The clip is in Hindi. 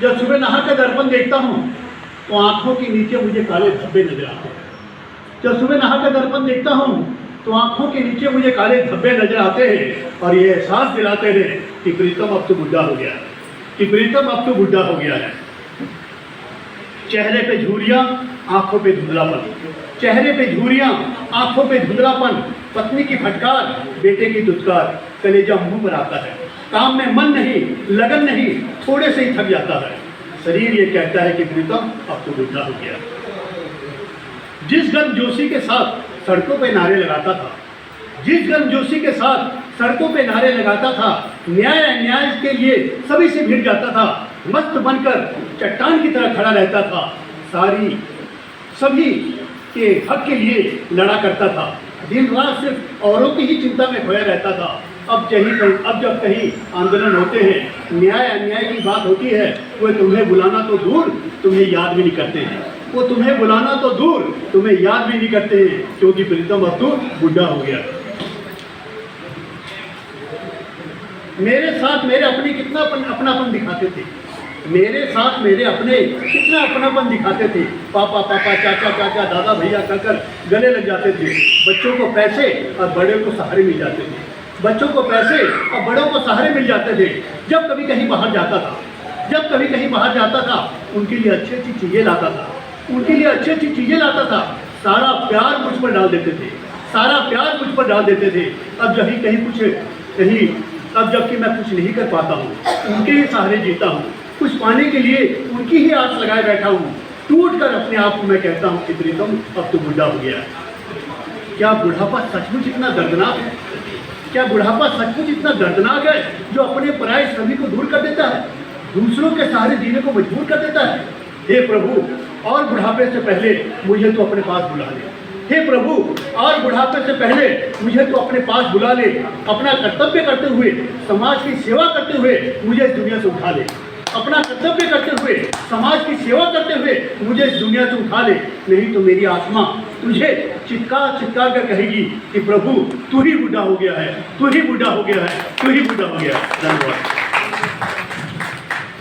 जब सुबह नहा कर दर्पण देखता हूँ तो आंखों के नीचे मुझे काले धब्बे नजर आते हैं। जब सुबह नहा कर दर्पण देखता हूँ तो आंखों के नीचे मुझे काले धब्बे नजर आते हैं और ये एहसास दिलाते हैं कि प्रीतम अब तो बुढ़ा हो गया है, कि प्रीतम अब तो बुढ़ा हो गया है। चेहरे पे झुर्रियाँ, आंखों पे धुंधलापन, चेहरे पे झुर्रियाँ, आंखों पे धुंधलापन, पत्नी की फटकार, बेटे की दुत्कार, कलेजा मुंह पर आता है, काम में मन नहीं, लगन नहीं, थोड़े से ही थक जाता है। शरीर ये कहता है कि प्रीतम अब तो बुढ़ा हो गया। जिस गर्मजोशी के साथ सड़कों पे नारे लगाता था, जिस गर्मजोशी के साथ सड़कों पे नारे लगाता था, न्याय अन्याय के लिए सभी से भिड़ जाता था, मस्त बनकर चट्टान की तरह खड़ा रहता था, सभी के हक के लिए लड़ा करता था, दिन रात सिर्फ औरों की ही चिंता में खोया रहता था। अब जब कहीं आंदोलन होते हैं, न्याय अन्याय की बात होती है, वो तुम्हें बुलाना तो दूर तुम्हें याद भी नहीं करते हैं, वो तुम्हें बुलाना तो दूर तुम्हें याद भी नहीं करते हैं, क्योंकि प्रीतम अब तो बुढ़ा हो गया। मेरे साथ मेरे अपने कितना अपनापन दिखाते थे, मेरे साथ मेरे अपने कितना अपनापन दिखाते थे। पापा पापा, चाचा चाचा, दादा भैया कहकर गले लग जाते थे। बच्चों को पैसे और बड़े को सहारे मिल जाते थे, बच्चों को पैसे और बड़ों को सहारे मिल जाते थे। जब कभी कहीं बाहर जाता था, जब कभी कहीं बाहर जाता था, उनके लिए अच्छी अच्छी चीज़ें लाता था, उनके लिए अच्छी अच्छी चीज़ें लाता था। सारा प्यार मुझ पर डाल देते थे, सारा प्यार मुझ पर डाल देते थे। अब जबकि मैं कुछ नहीं कर पाता हूँ, उनके ही सहारे जीता हूँ, कुछ पाने के लिए उनकी ही आस लगाए बैठा हूँ। टूट कर अपने आप को मैं कहता हूँ कि प्रीतम अब तो बुढ़ा हो गया है। क्या बुढ़ापा सचमुच इतना दर्दनाक है? क्या बुढ़ापा सचमुच इतना दर्दनाक है जो अपने पराये सभी को दूर कर देता है, दूसरों के सहारे जीने को मजबूर कर देता है? हे प्रभु, और बुढ़ापे से पहले मुझे तो अपने पास बुला ले। हे प्रभु, और बुढ़ापे से पहले मुझे तो अपने पास बुला ले। अपना कर्तव्य करते हुए, समाज की सेवा करते हुए मुझे इस दुनिया से उठा ले। अपना कर्तव्य करते हुए, समाज की सेवा करते हुए मुझे इस दुनिया से उठा ले। नहीं तो मेरी आत्मा तुझे चित्कार चित्कार कर कहेगी कि प्रभु तू ही बुढ़ा हो गया है, तू ही बुढ़ा हो गया है, तू ही बुढ़ा हो गया है। धन्यवाद।